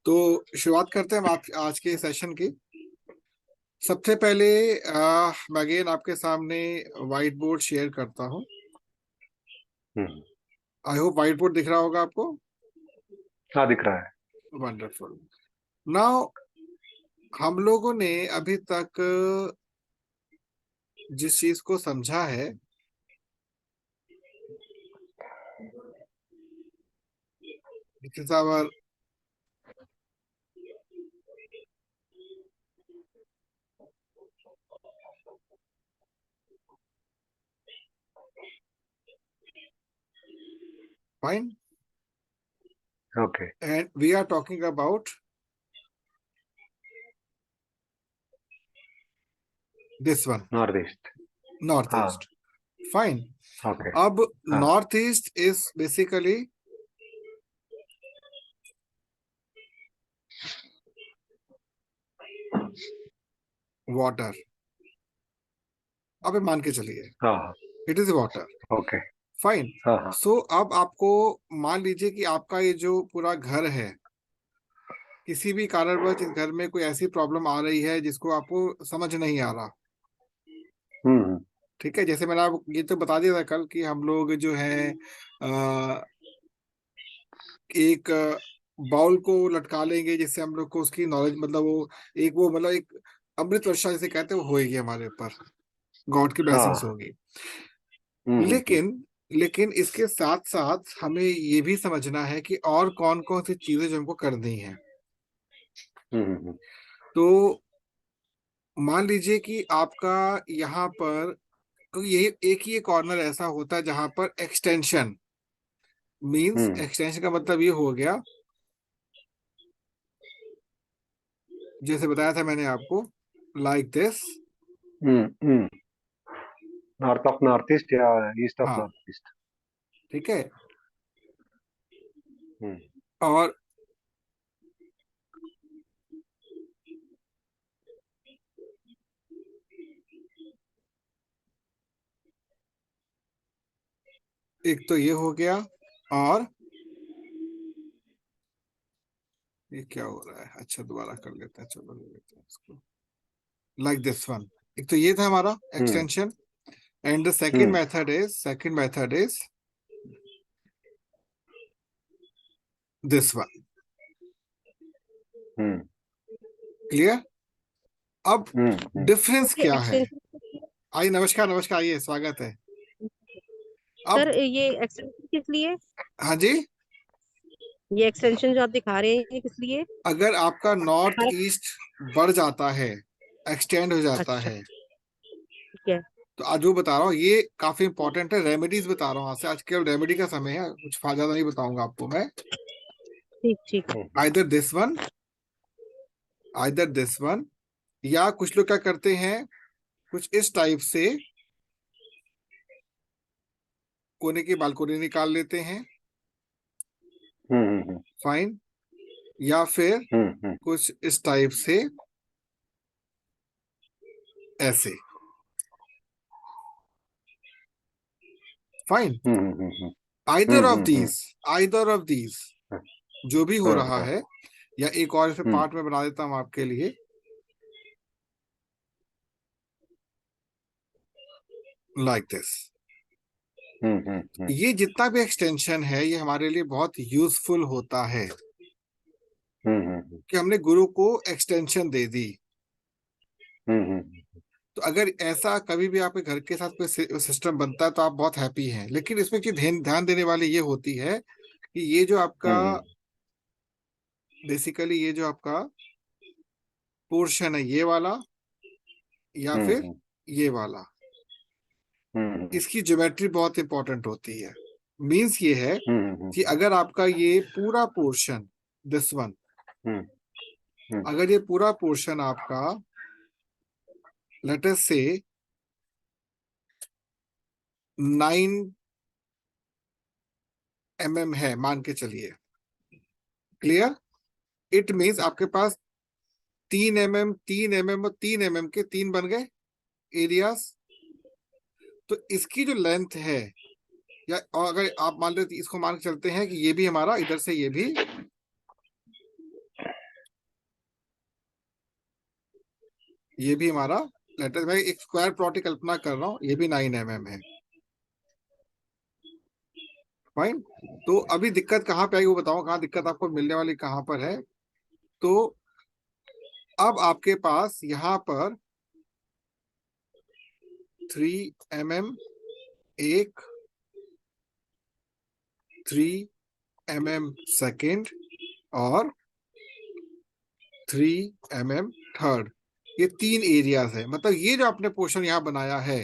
तो शुरुआत करते हैं हम आज के सेशन की। सबसे पहले मैं अगेन आपके सामने व्हाइट बोर्ड शेयर करता हूँ। हम्म। आई होप व्हाइट बोर्ड दिख रहा होगा आपको। हाँ, दिख रहा है। वंडरफुल। नाउ हम लोगों ने अभी तक जिस चीज को समझा है, this is our fine okay. And we are talking about this one, north east. North हाँ। ईस्ट। फाइन। ओके। अब हाँ। North east is basically water. अब ये मान के चलिए हाँ। हाँ। It is water. Okay. Fine. हाँ। हाँ। सो अब आपको मान लीजिए कि आपका ये जो पूरा घर है, किसी भी कारणवश इस घर में कोई ऐसी प्रॉब्लम आ रही है जिसको आपको समझ नहीं आ रहा। हम्म। ठीक है, जैसे मैंने आपको ये तो बता दिया था कल कि हम लोग जो है एक बाउल को लटका लेंगे जिससे हम लोग को उसकी नॉलेज, मतलब वो मतलब एक अमृत वर्षा जिसे कहते हैं वो होएगी हमारे ऊपर, गॉड की ब्लेसिंग्स हाँ। होगी। हम्म। लेकिन लेकिन इसके साथ साथ हमें ये भी समझना है कि और कौन कौन सी चीजें जो हमको करनी है। हम्म। तो मान लीजिए कि आपका यहाँ पर तो ये एक ही कॉर्नर ऐसा होता है जहां पर एक्सटेंशन मींस, हम्म। एक्सटेंशन का मतलब ये हो गया, जैसे बताया था मैंने आपको, like this. Hmm. North of north east या ईस्ट ऑफ हाँ, नॉर्थ ईस्ट। ठीक है। हम्म। और एक तो ये हो गया, और ये क्या हो रहा है, अच्छा दोबारा कर लेते हैं, चलो ले लेते हैं इसको, लाइक दिस वन। एक तो ये था हमारा हम्म। Extension, and the hmm. Second method is this one. Hmm. Clear? अब हम्म। डिफरेंस ये क्या है? एक्सटेंशन आई नमस्कार नमस्कार, आइए, स्वागत है। अब सर, ये एक्सटेंशन किस लिए? हाँ जी, ये एक्सटेंशन जो आप दिखा रहे हैं ये किस लिए? अगर आपका नॉर्थ ईस्ट बढ़ जाता है, एक्सटेंड हो जाता अच्छा, है, ठीक है। तो आज जो बता रहा हूँ ये काफी इंपॉर्टेंट है, रेमेडीज बता रहा हूँ। आज केवल रेमेडी का समय है, कुछ फायदा नहीं बताऊंगा आपको मैं। ठीक ठीक। Hmm. Either this one, either this one, या कुछ लोग क्या करते हैं, कुछ इस टाइप से कोने की बालकोनी निकाल लेते हैं। हम्म। फाइन। या फिर हम्म। कुछ इस टाइप से, ऐसे। Fine. Hmm. Either of these, either of these, जो भी हो हाँ। रहा हाँ। है, या एक और इसे हम्म। पार्ट में बना देता हूं आपके लिए, लाइक दिस। हम्म। ये जितना भी एक्सटेंशन है ये हमारे लिए बहुत यूजफुल होता है हम्म। कि हमने गुरु को एक्सटेंशन दे दी। हम्म। तो अगर ऐसा कभी भी आपके घर के साथ कोई सिस्टम बनता है तो आप बहुत हैप्पी हैं, लेकिन इसमें जो ध्यान ध्यान देने वाली ये होती है कि ये जो आपका बेसिकली ये जो आपका पोर्शन है, ये वाला या फिर ये वाला, इसकी ज्योमेट्री बहुत इंपॉर्टेंट होती है। मींस ये है कि अगर आपका ये पूरा पोर्शन, दिस वन, अगर ये पूरा पोर्शन आपका लेट अस से 9 mm है, मान के चलिए। क्लियर? इट मींस आपके पास 3 mm, 3 mm और 3 mm के 3 बन गए एरियाज। तो इसकी जो लेंथ है, या और अगर आप मान लेते इसको मान के चलते हैं कि ये भी हमारा इधर से ये भी ये भी हमारा लेटर, मैं एक स्क्वायर प्लॉट की कल्पना कर रहा हूँ, ये भी 9 mm है। फाइन। तो अभी दिक्कत कहाँ पे आई वो बताओ, कहाँ दिक्कत आपको मिलने वाली कहाँ पर है। तो अब आपके पास यहाँ पर 3 mm एक, 3 mm सेकेंड और 3 mm थर्ड, ये 3 एरियाज है। मतलब ये जो आपने पोर्शन यहाँ बनाया है,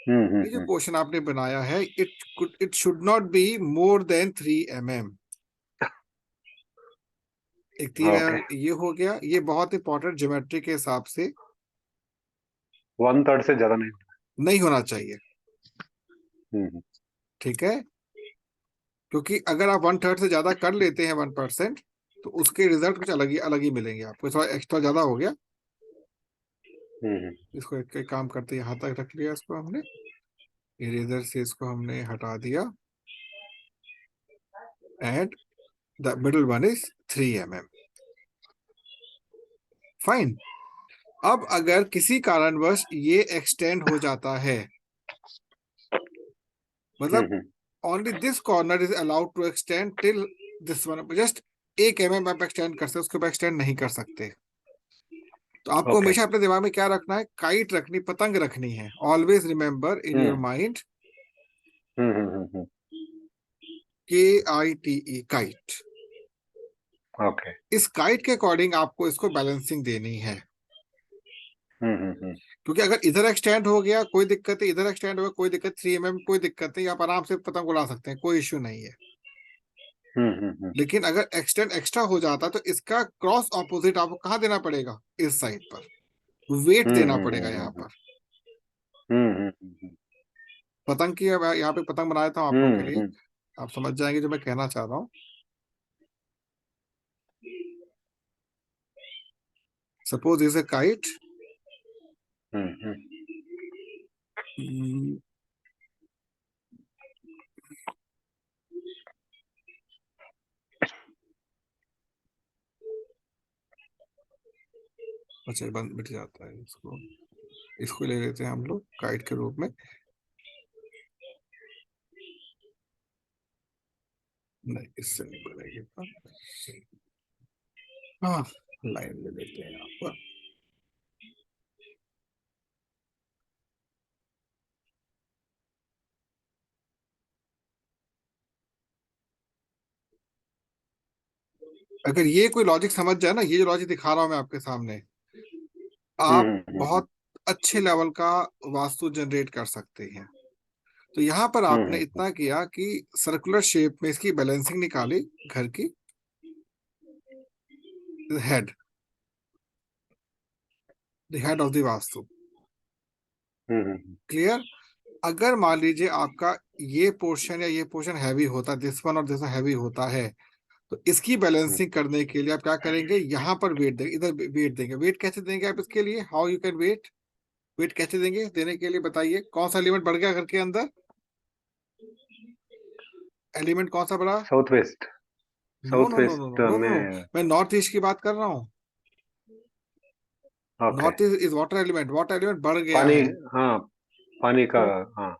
ये जो पोर्शन आपने बनाया है, it should not be more than 3 mm। एक 3 ओके, mm ये हो गया, ये बहुत इंपॉर्टेंट ज्योमेट्री के हिसाब से 1/3 से ज्यादा नहीं। नहीं होना चाहिए। हम्म ठीक है, क्योंकि अगर आप 1/3 से ज्यादा कर लेते हैं 1%, तो उसके रिजल्ट कुछ अलग ही मिलेंगे आपको। थोड़ा एक्स्ट्रा ज्यादा हो गया। हम्म इसको एक काम करते हैं, यहाँ तक रख लिया इसको हमने, इरेजर से इसको हमने हटा दिया, and the middle one is 3 mm। Fine. अब अगर किसी कारणवश ये एक्सटेंड हो जाता है, मतलब hmm only this corner is allowed to extend till this one, just 1 mm आप एक्सटेंड कर सकते, उसके बाद एक्सटेंड नहीं कर सकते। तो आपको ओके। हमेशा अपने दिमाग में क्या रखना है, काइट रखनी, पतंग रखनी है। Always remember in your hmm mind, hmm KITE, kite. Okay. इस काइट के अकॉर्डिंग आपको इसको बैलेंसिंग देनी है। हम्म क्योंकि अगर इधर एक्सटेंड हो गया कोई दिक्कत है, इधर एक्सटेंड हो गया कोई दिक्कत, 3 mm कोई दिक्कत नहीं, आप आराम से पतंग उड़ा सकते हैं, कोई इश्यू नहीं है। हम्म लेकिन अगर एक्सटेंड एक्स्ट्रा हो जाता है तो इसका क्रॉस ऑपोजिट आपको कहाँ देना पड़ेगा, इस साइड पर, वेट देना पड़ेगा यहाँ पर। हम्म पतंग की अब यहाँ पे पतंग बनाया था आप लोगों के लिए, आप समझ जाएंगे जो मैं कहना चाह रहा हूँ। सपोज इज ए काइट, हम्म अच्छा बंद मिट जाता है, इसको ले लेते हैं हम लोग काइट के रूप में। नहीं, इससे नहीं बनेगी। हाँ, लाइन ले लेते हैं यहाँ पर। अगर ये कोई लॉजिक समझ जाए ना, ये जो लॉजिक दिखा रहा हूं मैं आपके सामने, आप बहुत अच्छे लेवल का वास्तु जनरेट कर सकते हैं। तो यहाँ पर आपने इतना किया कि सर्कुलर शेप में इसकी बैलेंसिंग निकाली घर की, head, the head of the vastu. Clear. अगर मान लीजिए आपका ये पोर्शन या ये पोर्शन हैवी होता, दिस वन और दिस हैवी होता है, तो इसकी बैलेंसिंग करने के लिए आप क्या करेंगे, यहाँ पर वेट देंगे, इधर वेट देंगे। वेट कैसे देंगे आप इसके लिए, how you can wait, wait कैसे देंगे, देने के लिए बताइए कौन सा एलिमेंट बढ़ गया घर के अंदर, एलिमेंट कौन सा बढ़ा। South west. No south no no no no west no no no, में। मैं नॉर्थ ईस्ट की बात कर रहा हूँ। Okay. North east is water element, water element बढ़ गया पानी। है। हाँ, पानी का। और हाँ।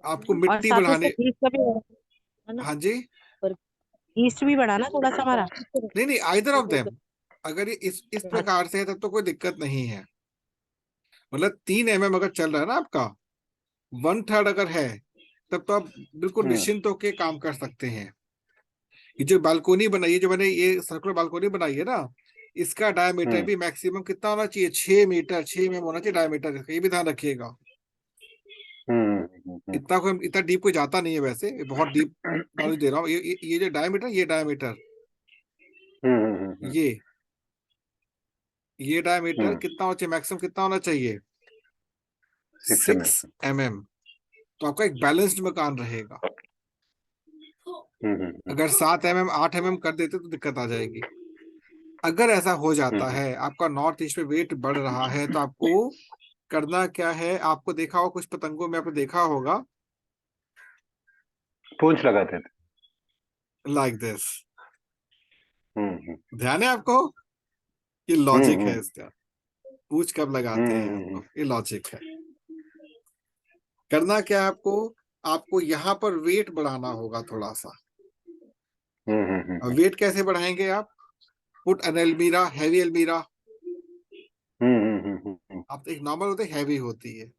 आपको और मिट्टी साथ में बढ़ाने। उसका ईस्ट का भी बढ़ा, है ना। हाँ जी। और ईस्ट भी बढ़ा ना थोड़ा सा हमारा। नहीं नहीं, आइदर ऑफ देम। अगर ये इस प्रकार से है तब तो कोई दिक्कत नहीं है। मतलब 3 mm अगर चल रहा है ना आपका, 1/3 अगर है, तब तो आप बिल्कुल हम्म निश्चिंत होकर काम कर सकते हैं। ये जो बालकोनी बनाई है, जो मैंने ये सर्कुलर बालकोनी बनाई है ना, इसका डायमीटर हम्म भी मैक्सिमम कितना होना चाहिए, 6 मीटर, 6 mm होना चाहिए डायमीटर इसका, ये भी ध्यान रखिएगा। हम्म इतना डीप कोई जाता नहीं है वैसे, ये बहुत डीप नॉलेज दे रहा हूँ। ये जो डायमीटर, ये डायमीटर, हम्म ये डायमीटर हम्म कितना होना चाहिए, मैक्सिमम कितना होना चाहिए, 6 mm। 6 mm। तो आपका एक बैलेंस्ड मकान रहेगा। हम्म अगर 7 mm 8 mm कर देते तो दिक्कत आ जाएगी। अगर ऐसा हो जाता हम्म है, आपका नॉर्थ ईस्ट में वेट बढ़ रहा है, तो आपको करना क्या है, आपको देखा होगा कुछ पतंगों में, आपने देखा होगा पूंछ लगाते थे। Like this. हम्म ध्यान है आपको, ये लॉजिक है हम्म इसका। पूछ कब लगाते हैं आपको, ये लॉजिक है। करना क्या है आपको, आपको यहाँ पर वेट बढ़ाना होगा थोड़ा सा। वेट कैसे बढ़ाएंगे आप, पुट एन एल्मीरा, हैवी एल्मीरा। आप एक नॉर्मल होते हैवी होती है,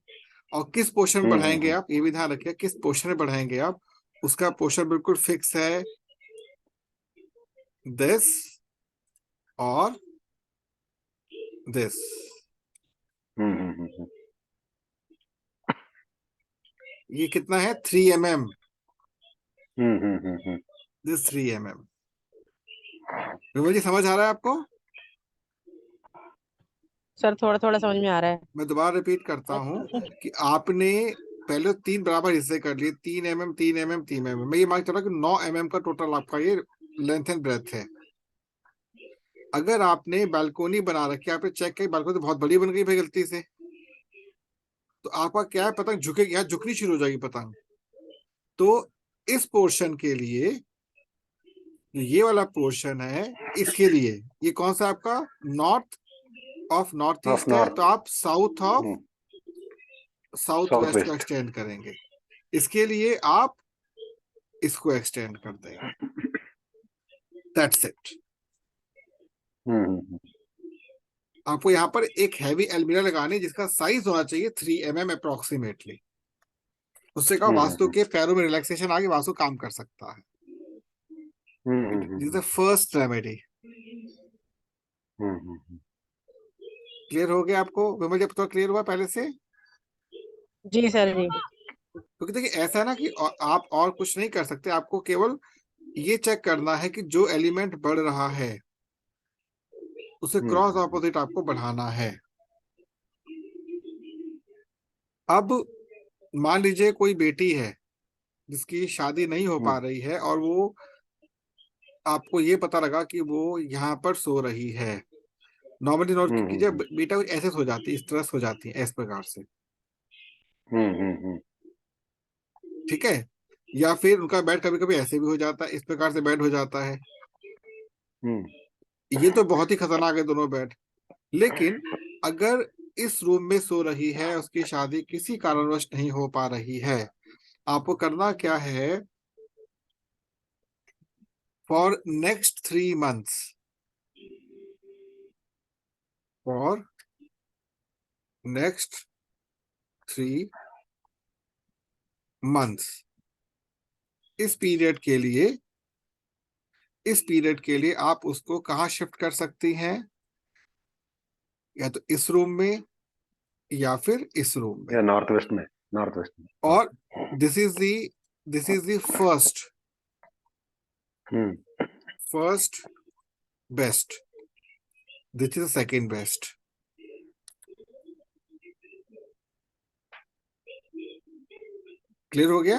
और किस पोर्शन बढ़ाएंगे आप, ये भी ध्यान रखिए, किस पोर्शन में बढ़ाएंगे आप, उसका पोर्शन बिल्कुल फिक्स है, दिस और दिस। ये कितना है, 3 mm, दिस 3 mm। विमल जी समझ आ रहा है आपको? सर थोड़ा थोड़ा समझ में आ रहा है। मैं दोबारा रिपीट करता हूँ कि आपने पहले 3 बराबर हिस्से कर लिए, 3 mm 3 mm 3 mm। मैं ये मान चला कि 9 mm का टोटल आपका ये लेंथ एंड ब्रेथ है। अगर आपने बालकोनी बना रखी, आपने चेक की बालकोनी तो बहुत बड़ी बन गई भाई गलती से, तो आपका क्या है, पतंग झुकेगी, यहाँ झुकनी शुरू हो जाएगी पतंग। तो इस पोर्शन के लिए, ये वाला पोर्शन है, इसके लिए ये कौन सा आपका, नॉर्थ ऑफ नॉर्थ ईस्ट है, तो आप साउथ ऑफ साउथ वेस्ट को एक्सटेंड करेंगे। इसके लिए आप इसको एक्सटेंड कर देंगे, दैट्स इट। आपको यहाँ पर एक हैवी एल्मीरा लगानी जिसका साइज होना चाहिए 3 mm अप्रोक्सीमेटली। उससे कहा वास्तु के पैरों में रिलैक्सेशन आगे, वास्तु काम कर सकता है। This is the first remedy. Clear हो गया आपको विमल जी, थोड़ा क्लियर हुआ पहले से? जी सर जी। क्योंकि देखिए ऐसा है ना कि आप और कुछ नहीं कर सकते, आपको केवल ये चेक करना है कि जो एलिमेंट बढ़ रहा है उसे क्रॉस ऑपोजिट आपको बढ़ाना है। अब मान लीजिए कोई बेटी है जिसकी शादी नहीं हो पा रही है, और वो आपको ये पता लगा कि वो यहाँ पर सो रही है। नॉर्मली नोट कीजिए, बेटा कुछ ऐसे सो जाती है, इस तरह सो जाती है, इस प्रकार से, ठीक है। या फिर उनका बेड कभी कभी ऐसे भी हो जाता है, इस प्रकार से बेड हो जाता है। ये तो बहुत ही खतरनाक है दोनों बेड। लेकिन अगर इस रूम में सो रही है, उसकी शादी किसी कारणवश नहीं हो पा रही है, आपको करना क्या है, for next 3 months, for next 3 months, इस पीरियड के लिए, इस पीरियड के लिए आप उसको कहाँ शिफ्ट कर सकती हैं, या तो इस रूम में या फिर इस रूम में, या नॉर्थ वेस्ट में, नॉर्थ वेस्ट में। और this is the first best, this is second best. Clear हो गया?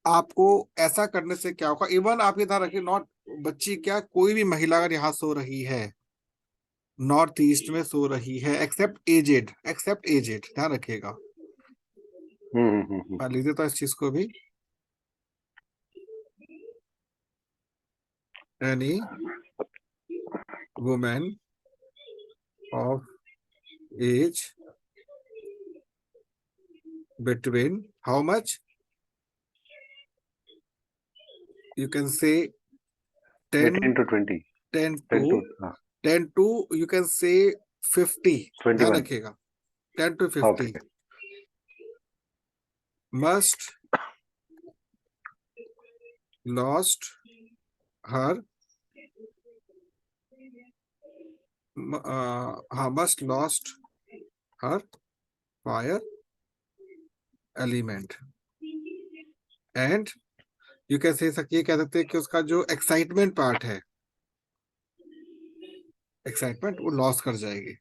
आपको ऐसा करने से क्या होगा, इवन आप ये ध्यान रखिए, नॉट बच्ची क्या, कोई भी महिला अगर यहाँ सो रही है, नॉर्थ ईस्ट में सो रही है, एक्सेप्ट एजेड, एक्सेप्ट एजेड, ध्यान रखिएगा। मैं लिख देता हूँ इस चीज को भी, any women of age between how much, you can say 10 18 to 20, 10 10 to to 10 to you can say 50, ध्यान 21. रखिएगा, 10 to 50 Okay. must lost her must lost her fire element, and you can say, ये कह सकते हैं कि उसका जो excitement part है, एक्साइटमेंट वो लॉस कर जाएगी।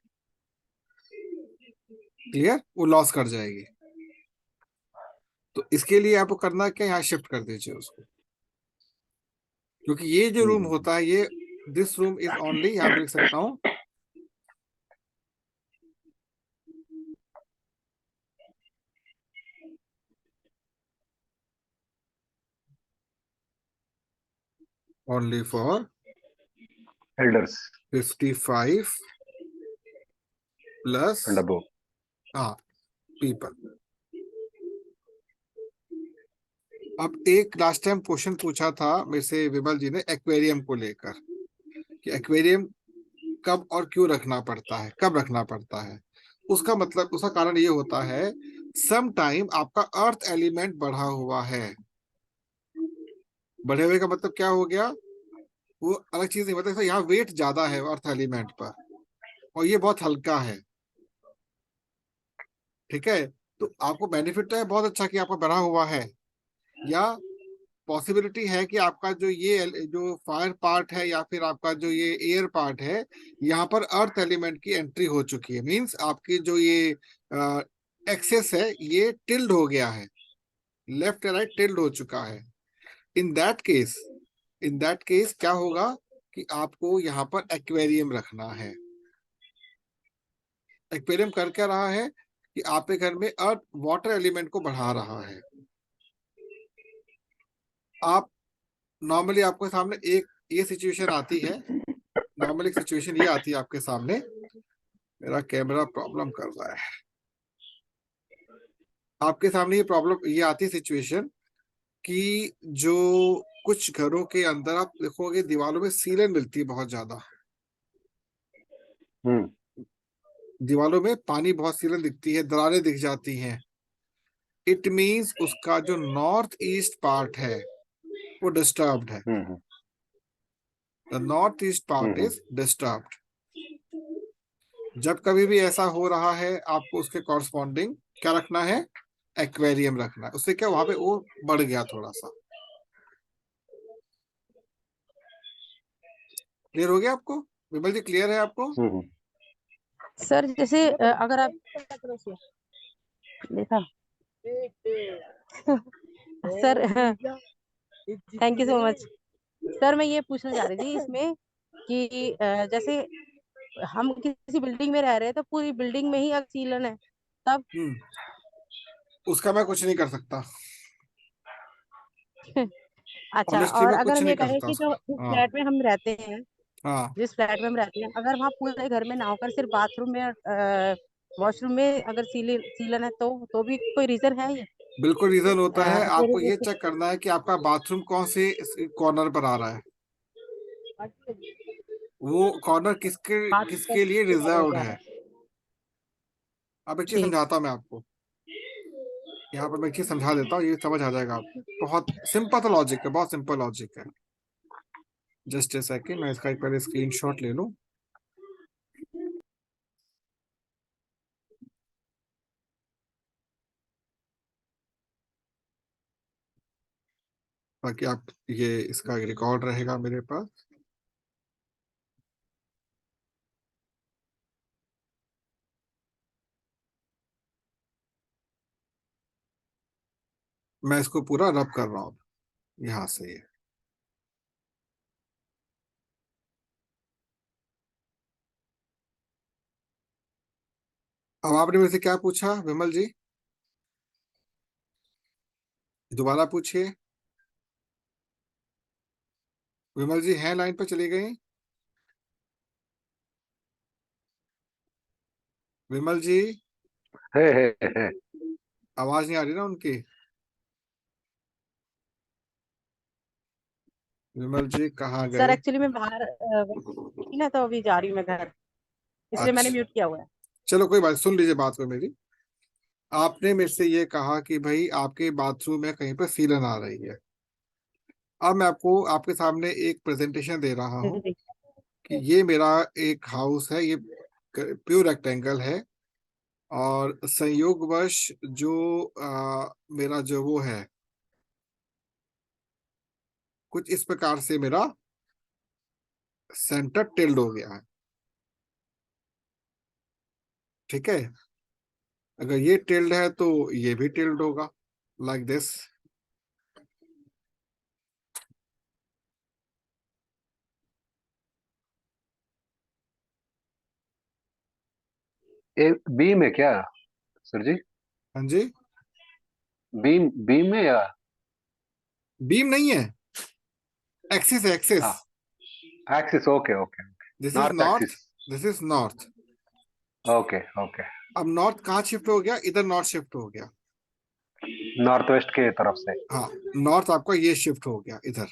क्लियर, वो लॉस कर जाएगी। तो इसके लिए आपको करना क्या, यहाँ शिफ्ट कर दीजिए उसको, क्योंकि ये जो रूम होता है, ये दिस रूम इज ओनली, यहाँ पे लिख सकता हूँ, only for elders 55 plus and above. हाँ पीपल। अब एक लास्ट टाइम क्वेश्चन पूछा था मेरे से विमल जी ने एक्वेरियम को लेकर, कि एक्वेरियम कब और क्यों रखना पड़ता है, कब रखना पड़ता है। उसका मतलब, उसका कारण ये होता है, सम टाइम आपका अर्थ एलिमेंट बढ़ा हुआ है। बढ़े हुए का मतलब क्या हो गया, वो अलग चीज नहीं, मतलब यहाँ वेट ज्यादा है अर्थ एलिमेंट पर, और ये बहुत हल्का है। ठीक है, तो आपको बेनिफिट तो है बहुत अच्छा कि आपका बढ़ा हुआ है, या पॉसिबिलिटी है कि आपका जो ये जो फायर पार्ट है या फिर आपका जो ये एयर पार्ट है, यहाँ पर अर्थ एलिमेंट की एंट्री हो चुकी है। मींस आपकी जो ये एक्सेस है ये टिल्ड हो गया है, लेफ्ट राइट टिल्ड हो चुका है। In that case, in that case क्या होगा कि आपको यहाँ पर एक्वेरियम रखना है। एक्वेरियम कर क्या रहा है कि आपके घर में अर्थ वाटर एलिमेंट को बढ़ा रहा है। आप नॉर्मली आपके सामने एक ये सिचुएशन आती है, नॉर्मल एक सिचुएशन ये आती है आपके सामने। मेरा कैमरा प्रॉब्लम कर रहा है। आपके सामने ये प्रॉब्लम ये आती है सिचुएशन कि जो कुछ घरों के अंदर आप देखोगे दीवारों में सीलन मिलती है बहुत ज्यादा, दीवारों में पानी बहुत सीलन दिखती है, दरारें दिख जाती हैं। इट मींस उसका जो नॉर्थ ईस्ट पार्ट है वो डिस्टर्ब्ड है। The north east part is disturbed. जब कभी भी ऐसा हो रहा है आपको उसके कॉरस्पॉन्डिंग क्या रखना है, एक्वेरियम रखना है। उससे क्या वहां पे वो बढ़ गया थोड़ा सा। क्लियर हो गया आपको विमल जी, क्लियर है आपको? सर जैसे अगर आप देखा sir, thank you so much sir. मैं ये पूछना चाह रही थी इसमें कि जैसे हम किसी बिल्डिंग में रह रहे हैं तो पूरी बिल्डिंग में ही अगर सीलन है तब उसका मैं कुछ नहीं कर सकता। अच्छा, ऑनेस्टली और मैं अगर कुछ हम नहीं ये कर कहें सकता कि जो उसका। जिस हाँ फ्लैट में हम रहते हैं, हाँ, जिस फ्लैट में हम रहते हैं, अगर वहाँ पूरे घर में ना होकर सिर्फ बाथरूम में वॉशरूम में अगर सीलन है तो भी कोई रीजन है ये? बिल्कुल रीजन होता है। आपको एक्वेरियम ये चेक करना है कि आपका बाथरूम कौन से कॉर्नर पर आ रहा है, वो कॉर्नर किसके किसके लिए रिजर्व्ड है। अब एक चीज ठीक। समझाता हूँ मैं आपको, यहाँ पर मैं एक चीज समझा देता हूँ, ये समझ आ जाएगा आपको। बहुत सिंपल सा लॉजिक है, बहुत सिंपल लॉजिक है। जस्ट ए सेकेंड, मैं इसका एक पहले स्क्रीनशॉट ले लूं ताकि आप ये इसका रिकॉर्ड रहेगा मेरे पास। मैं इसको पूरा रब कर रहा हूँ यहाँ से ये। अब आपने मेरे से क्या पूछा विमल जी, दोबारा पूछिए। विमल जी हैं लाइन पर, चली गई विमल जी? है। आवाज नहीं आ रही ना उनकी। विमल जी कहाँ सर गए? एक्चुअली मैं बाहर थी ना, तो अभी जा रही हूँ मैं घर, इसलिए मैंने अच्छा म्यूट किया हुआ है। चलो कोई बात, सुन लीजिए बात को मेरी। आपने मेरे से ये कहा कि भाई आपके बाथरूम में कहीं पर सीलन आ रही है। अब मैं आपको आपके सामने एक प्रेजेंटेशन दे रहा हूँ जी। कि ये मेरा एक हाउस है, ये प्योर रेक्टेंगल है, और संयोगवश जो मेरा जो वो है कुछ इस प्रकार से मेरा सेंटर टिल्ड हो गया है। ठीक है, अगर ये टिल्ड है तो ये भी टिल्ड होगा, लाइक दिस। बीम है क्या सर जी? हाँ जी, बीम बीम है या? बीम नहीं है, एक्सिस है एक्सिस। हाँ, axis, okay okay. This is north north, axis, this is north. Okay okay. अब नॉर्थ कहाँ शिफ्ट हो गया? इधर नॉर्थ शिफ्ट हो गया। नॉर्थ वेस्ट के तरफ से, हाँ, नॉर्थ आपका ये शिफ्ट हो गया इधर।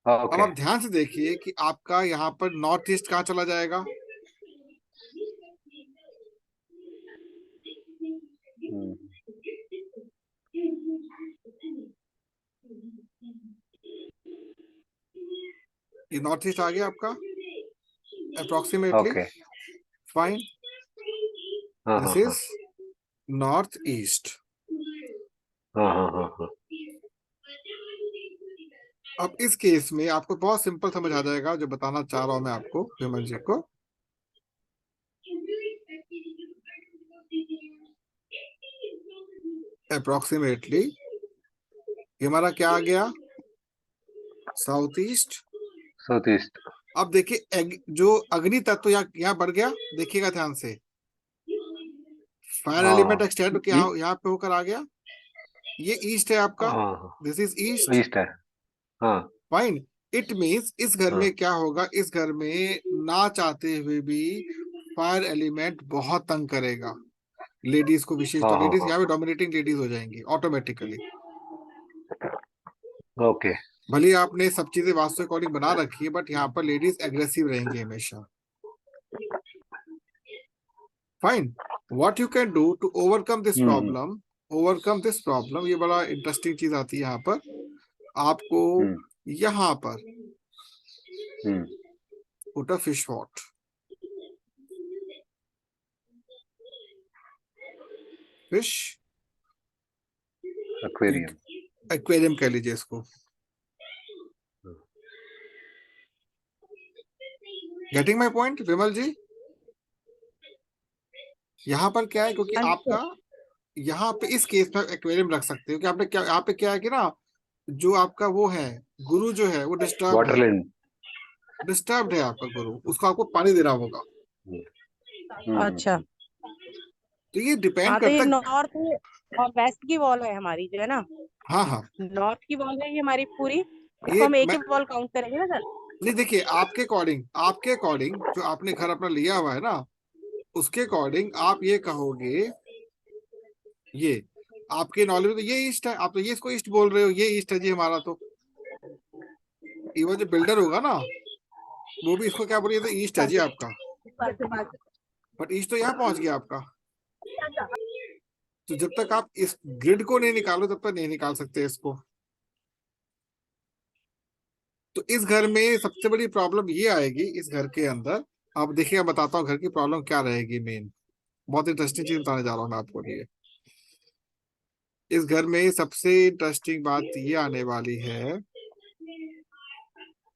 अब ओके। आप ध्यान से देखिए कि आपका यहाँ पर नॉर्थ ईस्ट कहाँ चला जाएगा? हम्म, ये नॉर्थ ईस्ट आ गया आपका अप्रोक्सीमेटली। ओके। फाइन, हाँ हाँ दिस हाँ इज नॉर्थ ईस्ट। हाँ हाँ हाँ हाँ। अब इस केस में आपको बहुत सिंपल समझ आ जाएगा जो बताना चाह रहा हूं मैं आपको, विमल जी को। अप्रोक्सीमेटली ये हमारा क्या आ गया? South east. South east. अब देखिए जो अग्नि तत्व यहाँ बढ़ गया, देखिएगा ध्यान से। फायर एलिमेंट हाँ, एक्सटेंड होकर यहाँ पे होकर आ गया। ये ईस्ट है आपका, हाँ, दिस इज ईस्ट। ईस्ट है। हाँ फाइन, इट मीन्स इस घर हाँ में क्या होगा? इस घर में ना चाहते हुए भी फायर एलिमेंट बहुत तंग करेगा लेडीज को, विशेष हाँ तो हाँ लेडीज हाँ, यहाँ पे डोमिनेटिंग लेडीज हो जाएंगी ऑटोमेटिकली। ओके। भले ही आपने सब चीजें वास्तु अकॉर्डिंग बना रखी है, बट यहाँ पर लेडीज एग्रेसिव रहेंगी हमेशा। Fine, what you can do to overcome this hmm problem? Overcome this problem, ये बड़ा इंटरेस्टिंग चीज आती है यहाँ पर आपको। हम्म यहाँ पर hmm put a fish pot, fish aquarium. Aquarium कह लीजिए इसको। Getting my point Vimal ji? यहाँ पर क्या है, क्योंकि हाँ जी सर। आपका यहाँ पे इस केस में एक्वेरियम रख सकते हो कि आपने क्या, यहाँ पे क्या है कि ना, जो आपका वो है गुरु जो है वो डिस्टर्ब्ड है। वाटरलैंड। डिस्टर्ब्ड है आपका गुरु, उसको आपको पानी देना होगा। अच्छा, तो ये डिपेंड हाँ तो ये करता है। नॉर्थ और वेस्ट की वॉल है हमारी जो है ना, हाँ हाँ, नॉर्थ की वॉल है ये हमारी पूरी। इसको ये हम एक मैं ही वॉल काउंट करेंगे ना सर? नहीं, देखिए आपके अकॉर्डिंग जो आपने घर अपना लिया हुआ है ना, उसके अकॉर्डिंग आप ये कहोगे, ये आपके नॉलेज में तो ये ईस्ट है, आप तो ये इसको ईस्ट बोल रहे हो, ये ईस्ट है जी हमारा। तो इवन जो बिल्डर होगा ना, वो भी इसको क्या बोलिए, तो ईस्ट है जी आपका। बट ईस्ट तो यहाँ पहुंच गया आपका। तो जब तक आप इस ग्रिड को नहीं निकालो तब तक नहीं निकाल सकते इसको। तो इस घर में सबसे बड़ी प्रॉब्लम ये आएगी इस घर के अंदर। आप देखिए, मैं बताता हूँ घर की प्रॉब्लम क्या रहेगी मेन। बहुत इंटरेस्टिंग चीज बताने जा रहा हूँ मैं आपको लिए। इस घर में सबसे इंटरेस्टिंग बात ये आने वाली है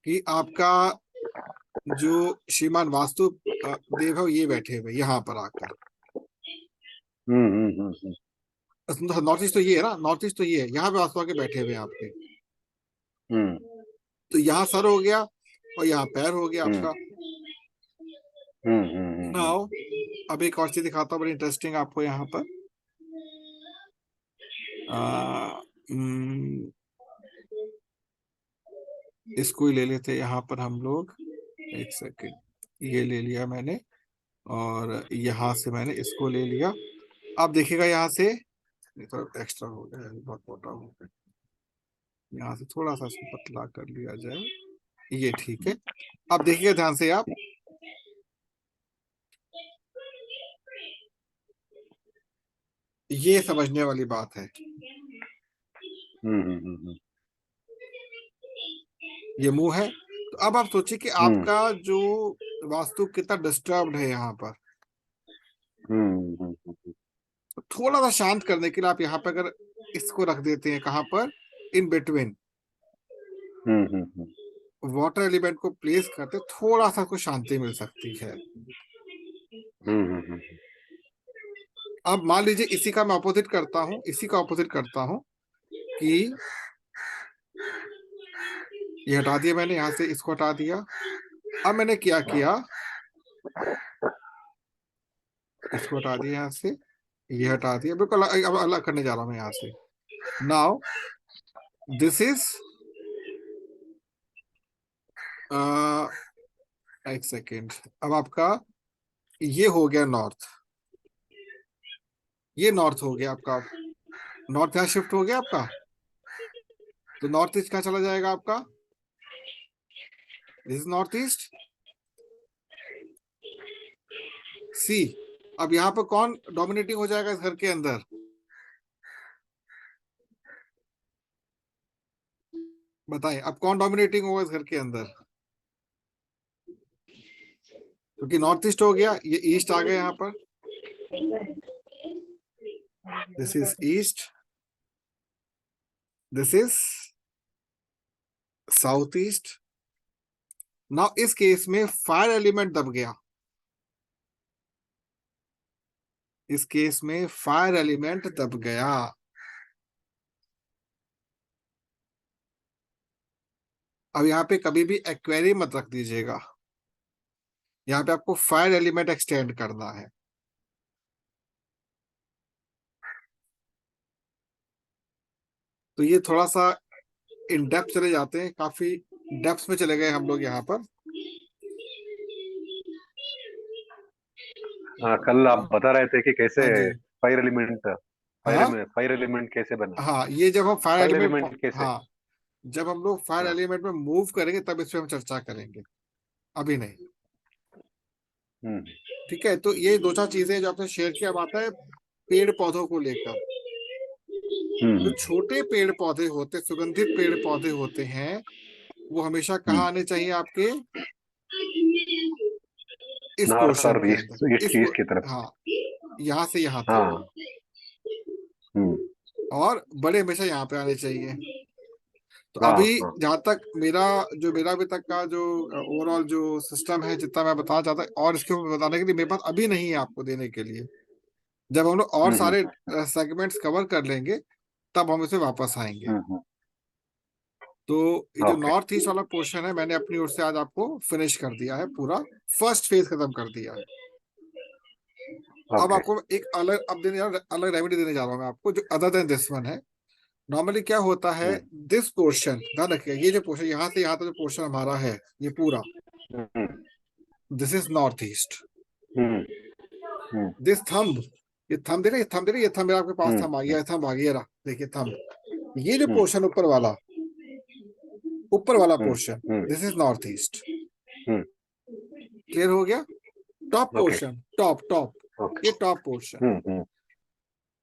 कि आपका जो श्रीमान वास्तु देव है ये बैठे हुए यहाँ पर आकर। नॉर्थ ईस्ट तो ये है ना, नॉर्थ ईस्ट तो ये है, यहाँ पे वास्तु आके बैठे हुए हैं आपके। हम्म तो यहाँ सर हो गया और यहाँ पैर हो गया आपका। नाउ अब एक और चीज दिखाता हूँ बड़ी इंटरेस्टिंग आपको यहाँ पर। इसको ही ले लेते यहाँ पर हम लोग। एक सेकेंड, ये ले लिया मैंने और यहाँ से मैंने इसको ले लिया। अब देखिएगा यहाँ से, ये तो एक्स्ट्रा हो गया है, बहुत मोटा हो गया। यहाँ से थोड़ा सा इसको पतला कर लिया जाए, ये ठीक है। अब देखिएगा ध्यान से आप, ये समझने वाली बात है। ये मुंह है। तो अब आप सोचिए कि आपका जो वास्तु कितना डिस्टर्ब्ड है यहाँ पर। तो थोड़ा सा शांत करने के लिए आप यहाँ पे अगर इसको रख देते हैं, कहाँ पर, इन बिटवीन, वाटर एलिमेंट को प्लेस करते, थोड़ा सा कुछ शांति मिल सकती है। अब मान लीजिए इसी का मैं ऑपोजिट करता हूँ, इसी का ऑपोजिट करता हूँ कि ये हटा दिया मैंने, यहाँ से इसको हटा दिया। अब मैंने क्या किया, इसको हटा दिया यहाँ से, ये हटा दिया, बिल्कुल अब अलग करने जा रहा हूँ मैं यहाँ से। नाउ दिस इज एक सेकेंड, अब आपका ये हो गया नॉर्थ, ये नॉर्थ हो गया आपका, नॉर्थ यहाँ शिफ्ट हो गया आपका, तो नॉर्थ ईस्ट कहाँ चला जाएगा आपका, दिस इज नॉर्थ ईस्ट, सी। अब यहाँ पर कौन डोमिनेटिंग हो जाएगा इस घर के अंदर, बताएं अब कौन डोमिनेटिंग होगा इस घर के अंदर, क्योंकि नॉर्थ ईस्ट हो गया, ये ईस्ट आ गया यहाँ पर, this is east, this is south east. Now इस केस में फायर एलिमेंट दब गया, इस केस में फायर एलिमेंट दब गया। अब यहाँ पे कभी भी एक्वेरी मत रख दीजिएगा, यहाँ पे आपको फायर एलिमेंट एक्सटेंड करना है। तो ये थोड़ा सा इन डेप्थ चले जाते हैं, काफी डेप्थ में चले गए हम लोग यहाँ पर। हाँ, कल आप बता रहे थे कि कैसे हाँ जी, फायर एलिमेंट, हाँ फायर एलिमेंट कैसे बना, हाँ, ये जब हम फायर फायर एलिमेंट, एलिमेंट कैसे। हाँ जब हम लोग फायर हाँ। एलिमेंट में मूव करेंगे तब इस पे हम चर्चा करेंगे, अभी नहीं। ठीक है, तो ये दो चार चीजें जो आपने शेयर किया, अब आता है पेड़ पौधों को लेकर। जो छोटे पेड़ पौधे होते, सुगंधित पेड़ पौधे होते हैं, वो हमेशा कहाँ आने चाहिए आपके, इस नॉर्थ पोर्शन और के ईस्ट, अंदर, ईस्ट ईस्ट की तरफ। हाँ यहाँ से यहाँ तक, हाँ। और बड़े हमेशा यहाँ पे आने चाहिए। तो हाँ, अभी हाँ। जहां तक मेरा अभी तक का जो ओवरऑल जो सिस्टम है, जितना मैं बताना चाहता हूँ, और इसके ऊपर बताने के लिए मेरे पास अभी नहीं है आपको देने के लिए। जब हम लोग और सारे सेगमेंट्स कवर कर लेंगे तब हम इसे वापस आएंगे। तो ये जो नॉर्थ ईस्ट वाला पोर्शन है, मैंने अपनी ओर से आज आपको फिनिश कर दिया है, पूरा फर्स्ट फेज खत्म कर दिया है। अब आपको एक अलग रेमेडी देने जा रहा हूँ मैं आपको, जो अदर देन दिस वन है। नॉर्मली क्या होता है, दिस पोर्शन, ध्यान रखिए, ये जो पोर्शन यहाँ से यहाँ तक जो पोर्शन हमारा है, ये पूरा, this is north east. This thumb, ये थंब दे रहे, ये थंब दे रहे, ये थंब मेरा आपके पास थंब आ गया, थंब आ गया, देखिए थंब। ये जो पोर्शन ऊपर वाला portion, this is north east. Clear हो गया? टॉप पोर्शन, टॉप, ये टॉप पोर्शन,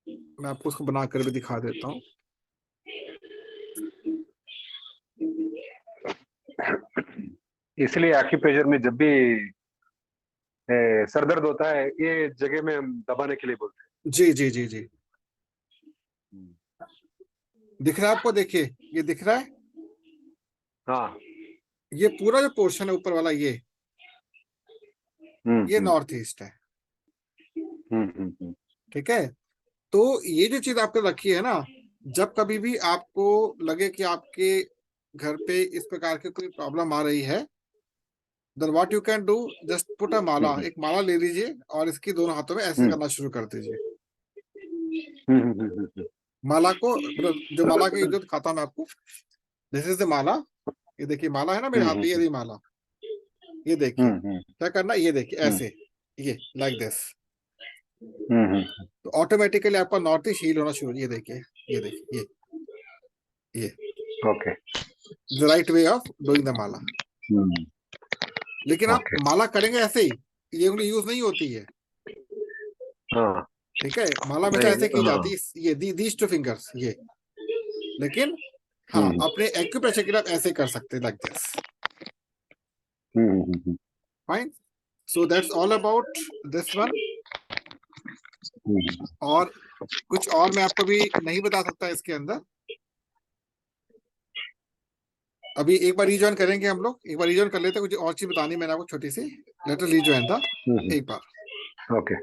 मैं आपको उसको बनाकर भी दिखा देता हूँ। इसलिए एक्यूप्रेशर में जब भी सर दर्द होता है, ये जगह में हम दबाने के लिए बोलते हैं। जी जी जी जी, दिख रहा है आपको? देखिए ये दिख रहा है, हाँ। ये पूरा जो पोर्शन है ऊपर वाला, ये नॉर्थ ईस्ट है। ठीक है, तो ये जो चीज आपने रखी है ना, जब कभी भी आपको लगे कि आपके घर पे इस प्रकार की कोई प्रॉब्लम आ रही है, then what you can do, just put a mala, एक माला ले लीजिए और इसकी दोनों हाथों में ऐसे करना शुरू कर दीजिए। माला को, जो माला की जो दिखाता हूं मैं आपको, दिस इज द माला। ये देखिए माला है ना मेरे हाथ में, ये माला, ये देखिए क्या करना, ये देखिए ऐसे, ये लाइक दिस, तो ऑटोमेटिकली आपका नॉर्थ ईस्ट हील होना शुरू। ये देखिए, ये देखिए, ये okay, the right way of doing the mala. लेकिन आप माला करेंगे ऐसे ही, ये उंगली यूज नहीं होती है। ठीक है, माला में ऐसे की जाती है, ये दीज टू फिंगर्स, ये। लेकिन हाँ, अपने एक्यूप्रेशर के लिए आप ऐसे कर सकते हैं, like this. Fine, so that's all about this one. और कुछ और मैं आपको भी नहीं बता सकता इसके अंदर। अभी एक बार रिजॉइन करेंगे हम लोग, एक बार रिजॉइन कर लेते हैं, कुछ और चीज बतानी मैंने आपको छोटी सी। लेट अस रिजॉइन था एक बार। ओके।